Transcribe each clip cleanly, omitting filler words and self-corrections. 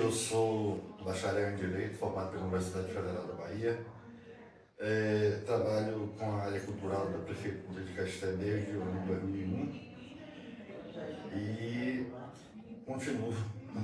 eu sou bacharel em Direito, formado pela Universidade Federal da Bahia. Trabalho com a área cultural da Prefeitura de Caeté desde o ano 2001 e continuo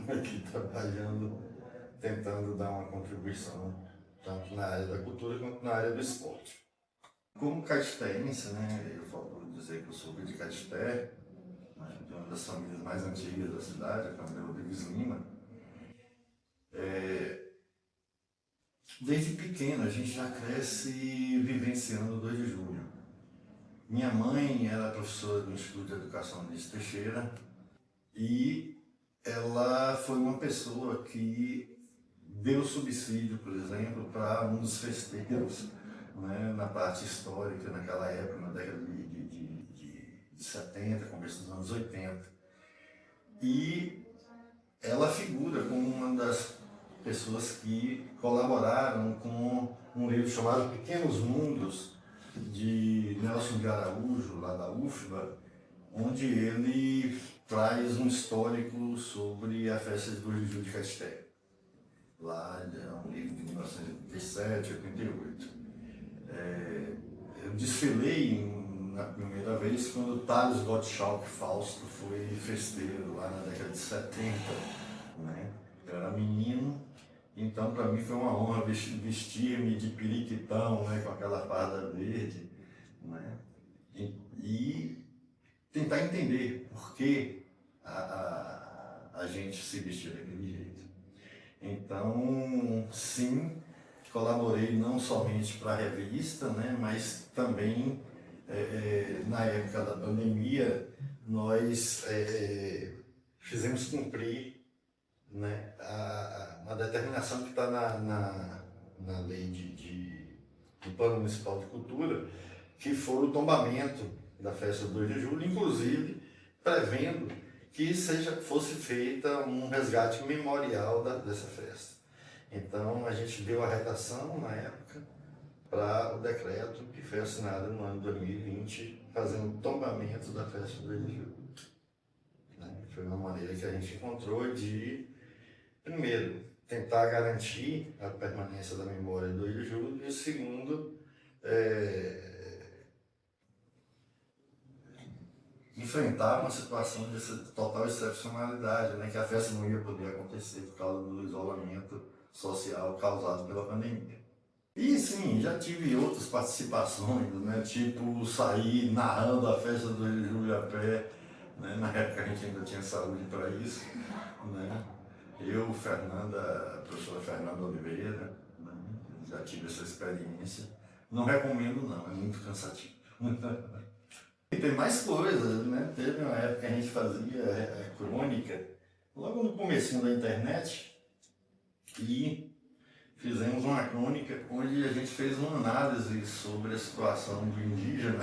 aqui trabalhando, tentando dar uma contribuição tanto na área da cultura quanto na área do esporte. Como caetense, né, eu falo dizer que eu sou de Caeté, de uma das famílias mais antigas da cidade, a família Rodrigues Lima. Desde pequeno a gente já cresce vivenciando o 2 de julho. Minha mãe era professora do Instituto de Educação Luiz Teixeira e ela foi uma pessoa que deu subsídio, por exemplo, para um dos festejos, né, na parte histórica, naquela época, na década de 70, começo dos anos 80. E ela figura como uma das pessoas que colaboraram com um livro chamado Pequenos Mundos, de Nelson de Araújo, lá da UFBA, onde ele traz um histórico sobre a festa de 2 de julho de Caeté. Lá é um livro de 1987, 88. Eu desfilei na primeira vez quando Thales Gottschalk Fausto foi festeiro, lá na década de 70. Né? Eu era menino, então para mim foi uma honra vestir-me de periquitão, né, com aquela farda verde, né, e tentar entender por que a gente se vestia daquele jeito. Então, sim, colaborei não somente para a revista, né, mas também na época da pandemia nós fizemos cumprir, né, uma determinação que está na lei do Plano Municipal de Cultura, que foi o tombamento da festa do 2 de julho, inclusive prevendo que fosse feita um resgate memorial dessa festa. Então a gente deu a redação na época para o decreto que foi assinado no ano 2020, fazendo o tombamento da festa do 2 de julho. Foi uma maneira que a gente encontrou de, primeiro, tentar garantir a permanência da memória do 2 de julho, e segundo, enfrentar uma situação de total excepcionalidade, né, que a festa não ia poder acontecer por causa do isolamento social causado pela pandemia. E sim, já tive outras participações, né, tipo sair narrando a festa do 2 de julho a pé, né, na época a gente ainda tinha saúde para isso, né. Eu, a professora Fernanda Oliveira, né, já tive essa experiência. Não recomendo não, é muito cansativo. E tem mais coisas, né? Teve uma época que a gente fazia crônica, logo no comecinho da internet, e fizemos uma crônica onde a gente fez uma análise sobre a situação do indígena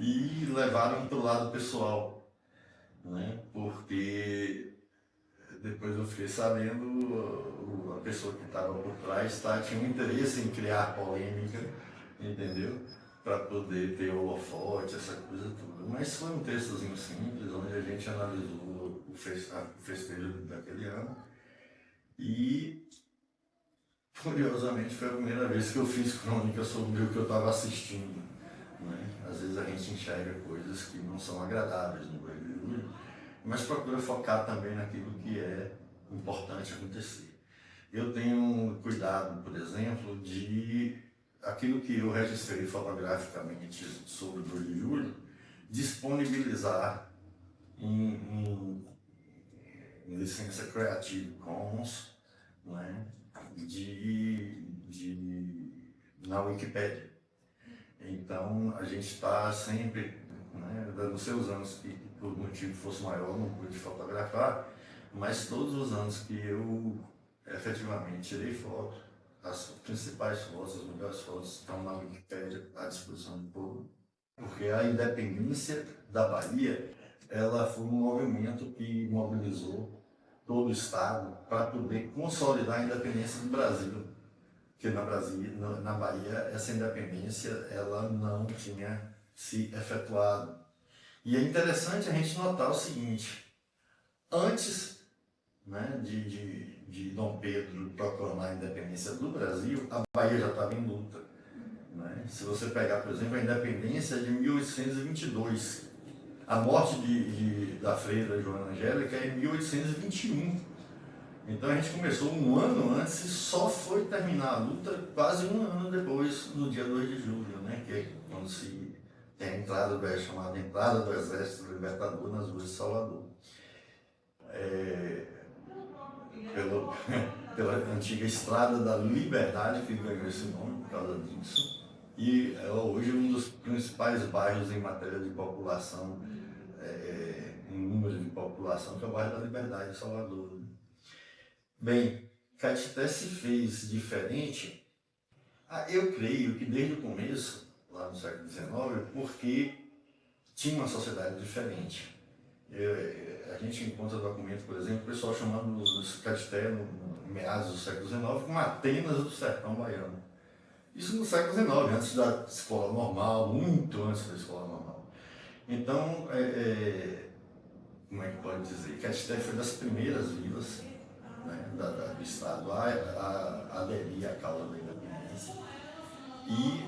e levaram para o lado pessoal, né? Porque depois eu fiquei sabendo, a pessoa que estava por trás tinha um interesse em criar polêmica, entendeu? Para poder ter holofote, essa coisa toda. Mas foi um textozinho simples, onde a gente analisou o festejo daquele ano. E, curiosamente, foi a primeira vez que eu fiz crônica sobre o que eu estava assistindo. Né? Às vezes a gente enxerga coisas que não são agradáveis no 2 de julho, mas procura focar também naquilo que é importante acontecer. Eu tenho cuidado, por exemplo, de aquilo que eu registrei fotograficamente sobre o 2 de julho, disponibilizar em licença Creative Commons, né, na Wikipédia. Então a gente está sempre, né, nos seus anos que por motivo fosse maior não pude fotografar, mas todos os anos que eu efetivamente tirei foto, as principais fotos, as melhores fotos estão na Wikipédia à disposição do povo. Porque a independência da Bahia, ela foi um movimento que mobilizou todo o Estado para poder consolidar a independência do Brasil. Porque na Bahia, essa independência ela não tinha se efetuado. E é interessante a gente notar o seguinte: antes, né, de Dom Pedro proclamar a independência do Brasil, a Bahia já estava em luta. Né? Se você pegar, por exemplo, a independência de 1822, a morte da freira Joana Angélica é em 1821. Então a gente começou um ano antes e só foi terminar a luta quase um ano depois, no dia 2 de julho, né? Que é quando se tem a entrada chamada Entrada do Exército Libertador nas ruas de Salvador. Pela antiga Estrada da Liberdade, que ganhou esse nome por causa disso. E é hoje um dos principais bairros em matéria de população, em número de população, que é o bairro da Liberdade de Salvador. Né? Bem, Caetité se fez diferente, eu creio que desde o começo, lá no século XIX, porque tinha uma sociedade diferente. A gente encontra documentos, por exemplo, o pessoal chamando Caetité, no meados do século XIX, como Atenas do sertão baiano. Isso no século XIX, antes da escola normal, muito antes da escola normal. Então, como é que pode dizer? Caetité foi das primeiras vilas, né, do Estado a aderir à causa da independência. E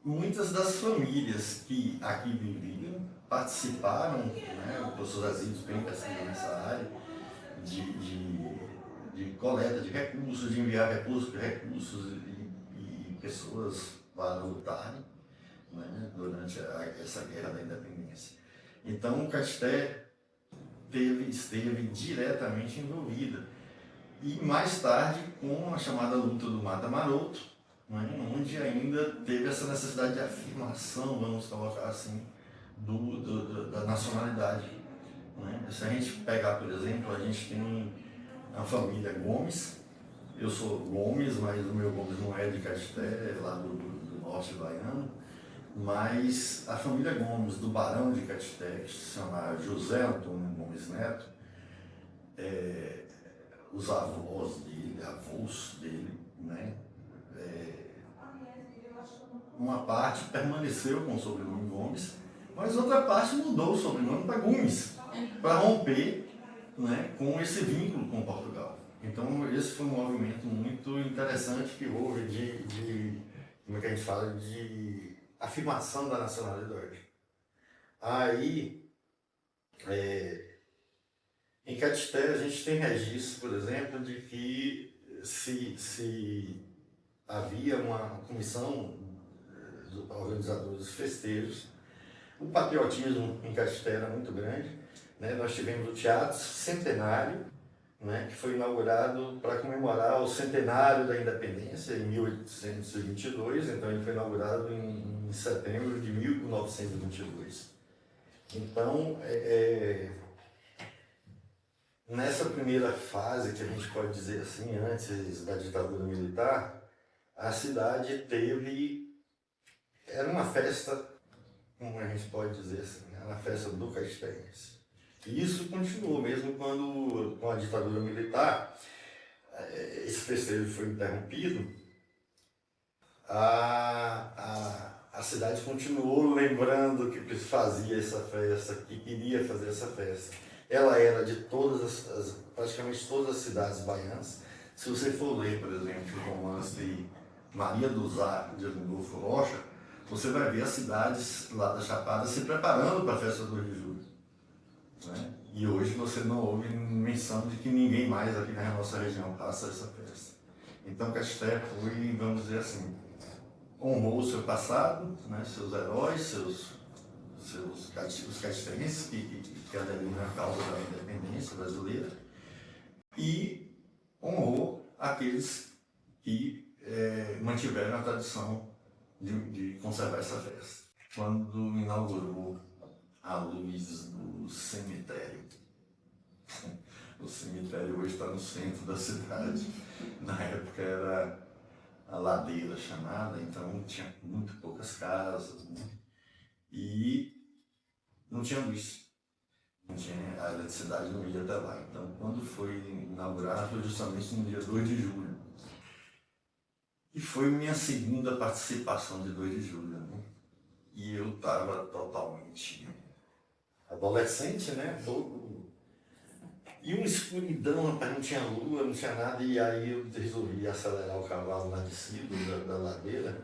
muitas das famílias que aqui viviam participaram, né, o professor Azildo bem pesquisa nessa área, de coleta de recursos, de enviar recursos e pessoas para lutarem, né, durante essa guerra da independência. Então, o Caetité esteve diretamente envolvida. E mais tarde, com a chamada luta do Mata Maroto, né, onde ainda teve essa necessidade de afirmação, vamos colocar assim, da nacionalidade. Né? Se a gente pegar, por exemplo, a gente tem a família Gomes. Eu sou Gomes, mas o meu Gomes não é de Caetité, é lá do norte baiano. Mas a família Gomes, do Barão de Caetité, que se chama José Antônio Gomes Neto, os avós dele, né? Uma parte permaneceu com o sobrenome Gomes, mas outra parte mudou o sobrenome para Gomes, para romper, né, com esse vínculo com Portugal. Então esse foi um movimento muito interessante que houve como é que a gente fala, de afirmação da nacionalidade. Aí, em Caetité a gente tem registro, por exemplo, de que se havia uma comissão dos organizadores dos festejos, o patriotismo em Caetité era muito grande, né? Nós tivemos o Teatro Centenário, né, que foi inaugurado para comemorar o centenário da independência em 1822, então ele foi inaugurado em setembro de 1922. Então, nessa primeira fase, que a gente pode dizer assim, antes da ditadura militar, a cidade era uma festa, como a gente pode dizer assim, era uma festa do caetéense. E isso continuou mesmo quando, com a ditadura militar, esse festejo foi interrompido, a cidade continuou lembrando que fazia essa festa, que queria fazer essa festa. Ela era de praticamente todas as cidades baianas. Se você for ler, por exemplo, o romance Maria do Zá, de Adolfo Rocha, você vai ver as cidades lá da Chapada se preparando para a festa do 2 de julho. Né? E hoje você não ouve menção de que ninguém mais aqui na nossa região passa essa festa. Então Caetité foi, vamos dizer assim, honrou o seu passado, né, seus heróis, os caetéenses que aderiram à causa da independência brasileira, e honrou aqueles que mantiveram a tradição de conservar essa festa. Quando inaugurou a luz do cemitério, o cemitério hoje está no centro da cidade, na época era a ladeira chamada, então tinha muito poucas casas, né? E não tinha luz, não tinha, a eletricidade não ia até lá. Então, quando foi inaugurado, foi justamente no dia 2 de julho. E foi minha segunda participação de 2 de julho, né? E eu estava totalmente adolescente, né? Todo E uma escuridão, rapaz, não tinha lua, não tinha nada, e aí eu resolvi acelerar o cavalo lá de cima, da ladeira.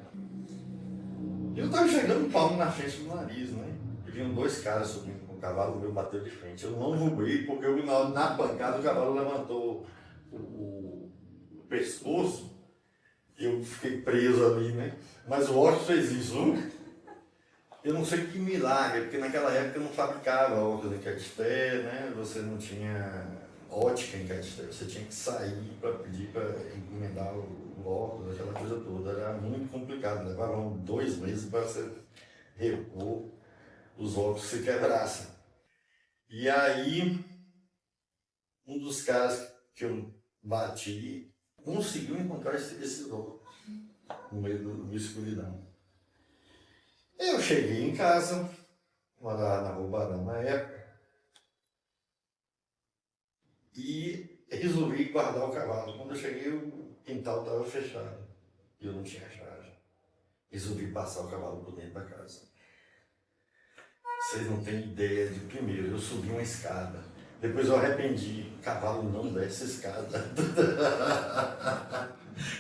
E eu tava chegando um palmo na frente do nariz, né? E vinham dois caras subindo com o cavalo, o meu bateu de frente. Eu não voei, porque eu, na pancada o cavalo levantou o pescoço, e eu fiquei preso ali, né? Mas o óculos fez isso. Eu não sei que milagre, porque naquela época eu não fabricava óculos em Caeté, né? Você não tinha ótica em Caeté, você tinha que sair para pedir para encomendar o óculos, aquela coisa toda. Era muito complicado, levavam 2 meses para você repor os óculos se quebrassem. E aí, um dos caras que eu bati conseguiu encontrar esses óculos no meio do escuridão. Eu cheguei em casa, morava na Rua Barão na época, e resolvi guardar o cavalo. Quando eu cheguei, o quintal estava fechado e eu não tinha chave. Resolvi passar o cavalo por dentro da casa. Vocês não têm ideia de, primeiro, eu subi uma escada. Depois eu arrependi, o cavalo não desce a escada.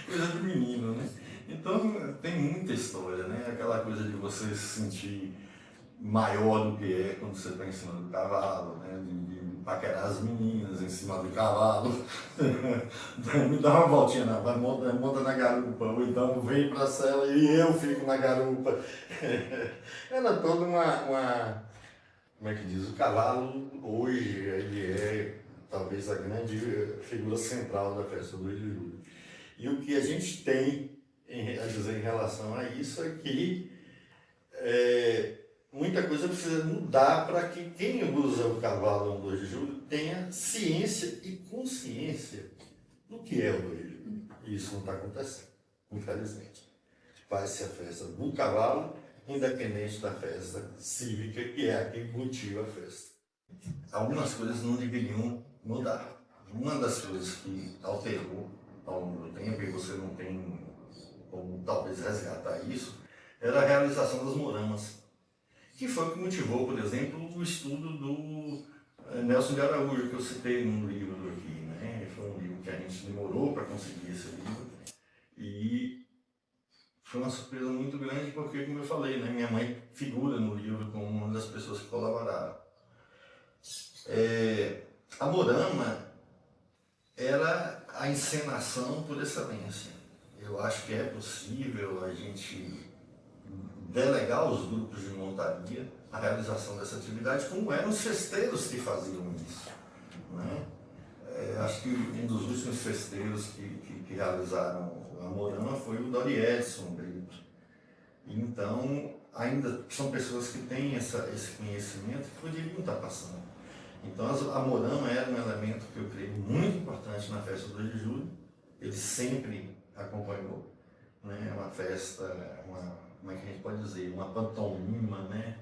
Coisa de menino, né? Então tem muita história, né? Aquela coisa de você se sentir maior do que é quando você está em cima do cavalo, né? De paquerar as meninas em cima do cavalo. Me dá uma voltinha, monta na garupa, ou então vem para a cela e eu fico na garupa. Era toda uma. Como é que diz? O cavalo, hoje, ele é talvez a grande figura central da festa do 2 de julho. E o que a gente tem a dizer em relação a isso é que muita coisa precisa mudar para que quem usa o cavalo no 2 de julho tenha ciência e consciência do que é o 2 de julho. E isso não está acontecendo, infelizmente. Faz-se a festa do cavalo, independente da festa cívica, que é a que motiva a festa. Algumas coisas não deveriam mudar. Uma das coisas que alterou ao longo do tempo, e você não tem como talvez resgatar isso, era a realização das moramas, que foi o que motivou, por exemplo, o estudo do Nelson de Araújo, que eu citei num livro aqui, né? Foi um livro que a gente demorou para conseguir esse livro, e foi uma surpresa muito grande, porque, como eu falei, né, minha mãe figura no livro como uma das pessoas que colaboraram. A morama era a encenação por excelência. Eu acho que é possível a gente delegar aos grupos de montaria a realização dessa atividade, como eram os festeiros que faziam isso, né? Acho que um dos últimos festeiros que realizaram a morama foi o Dori Edson Brito. Então, ainda são pessoas que têm esse conhecimento que poderiam estar passando. Então, a morama era um elemento que eu creio muito importante na festa do 2 de julho. Ele sempre acompanhou, né? Uma festa, como é que a gente pode dizer, uma pantomima, né?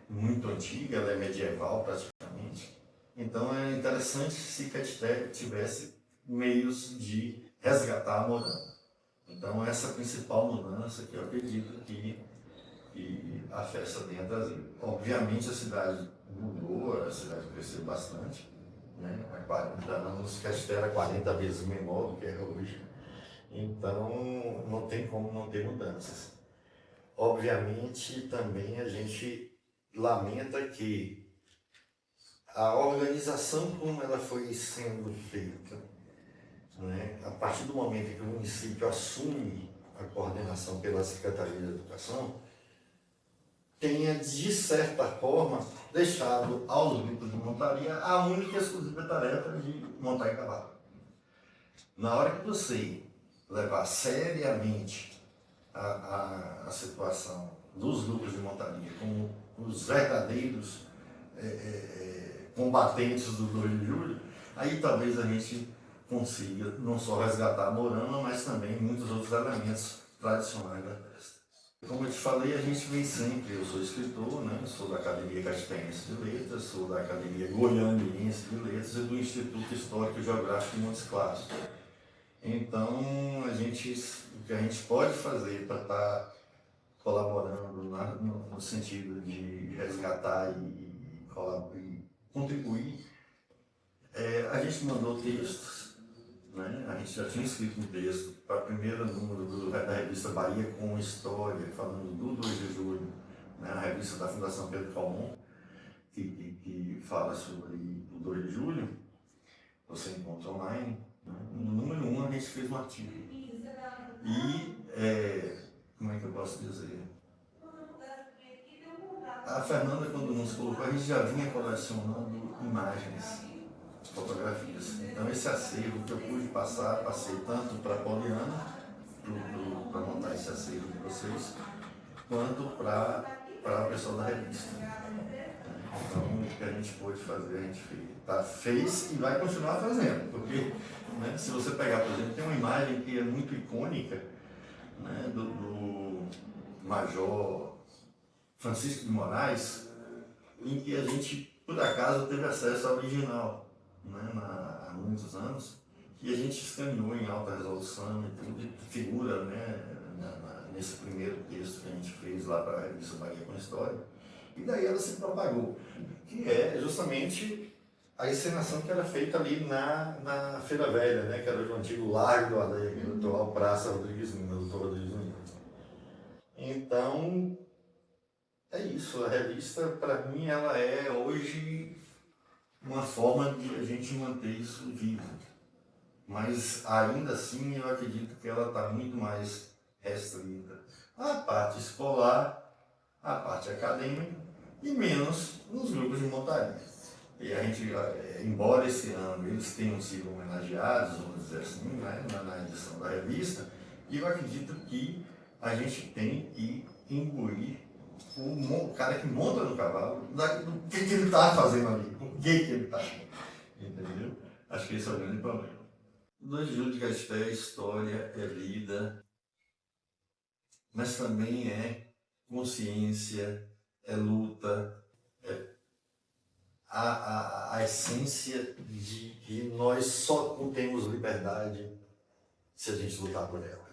Muito antiga, ela é medieval praticamente. Então é interessante se Caeté tivesse meios de resgatar a morama. Então essa é a principal mudança que eu acredito que a festa tenha trazido. Obviamente a cidade mudou, a cidade cresceu bastante, né? Há 40 anos Caeté era 40 vezes menor do que é hoje. Então não tem como não ter mudanças. Obviamente também a gente lamenta que a organização como ela foi sendo feita, né, a partir do momento que o município assume a coordenação pela Secretaria de Educação, tenha, de certa forma, deixado aos grupos de montaria a única e exclusiva tarefa de montar em cavalo. Na hora que você levar seriamente a situação dos grupos de montaria como os verdadeiros combatentes do 2 de julho, aí talvez a gente consiga não só resgatar a morama, mas também muitos outros elementos tradicionais da festa. Como eu te falei, a gente vem sempre, eu sou escritor, né? Sou da Academia Caetense de Letras, sou da Academia Goianiense de Letras e do Instituto Histórico e Geográfico de Montes Claros. Então, o que a gente pode fazer para estar colaborando no sentido de resgatar e contribuir A gente mandou textos, né? A gente já tinha escrito um texto para o primeiro número da revista Bahia com História, falando do 2 de julho, né? A revista da Fundação Pedro Calmon, que fala sobre o 2 de julho, você encontra online. Né? No número 1 a gente fez um artigo. E, como é que eu posso dizer? A Fernanda, quando nos colocou, a gente já vinha colecionando imagens, fotografias. Então esse acervo que eu pude passar, passei tanto para a Poliana, para montar esse acervo de vocês, quanto para a pessoa da revista. Então o que a gente pôde fazer, a gente fez e vai continuar fazendo, porque né, se você pegar, por exemplo, tem uma imagem que é muito icônica, né, do Major Francisco de Moraes, em que a gente, por acaso, teve acesso ao original, né, há muitos anos, e a gente escaneou em alta resolução e tudo, e figura né, nesse primeiro texto que a gente fez lá para a revista Bahia com História, e daí ela se propagou, que é justamente a encenação que era feita ali na Feira Velha, né, que era o antigo Largo do Alegre, do atual Praça Rodrigues Lima, doutor Rodrigues Lima. Então, é isso, a revista, para mim, ela é hoje uma forma de a gente manter isso vivo. Mas, ainda assim, eu acredito que ela está muito mais restrita à parte escolar, à parte acadêmica e menos nos grupos de montaria. E a gente, embora esse ano eles tenham sido homenageados, vamos dizer assim, né, na edição da revista, eu acredito que a gente tem que imbuir o cara que monta no cavalo, do que ele está fazendo ali, com o que ele está. Entendeu? Acho que esse é o grande problema. O 2 de julho de Casté, a história é lida, mas também é consciência, é luta, é a essência de que nós só temos liberdade se a gente lutar por ela.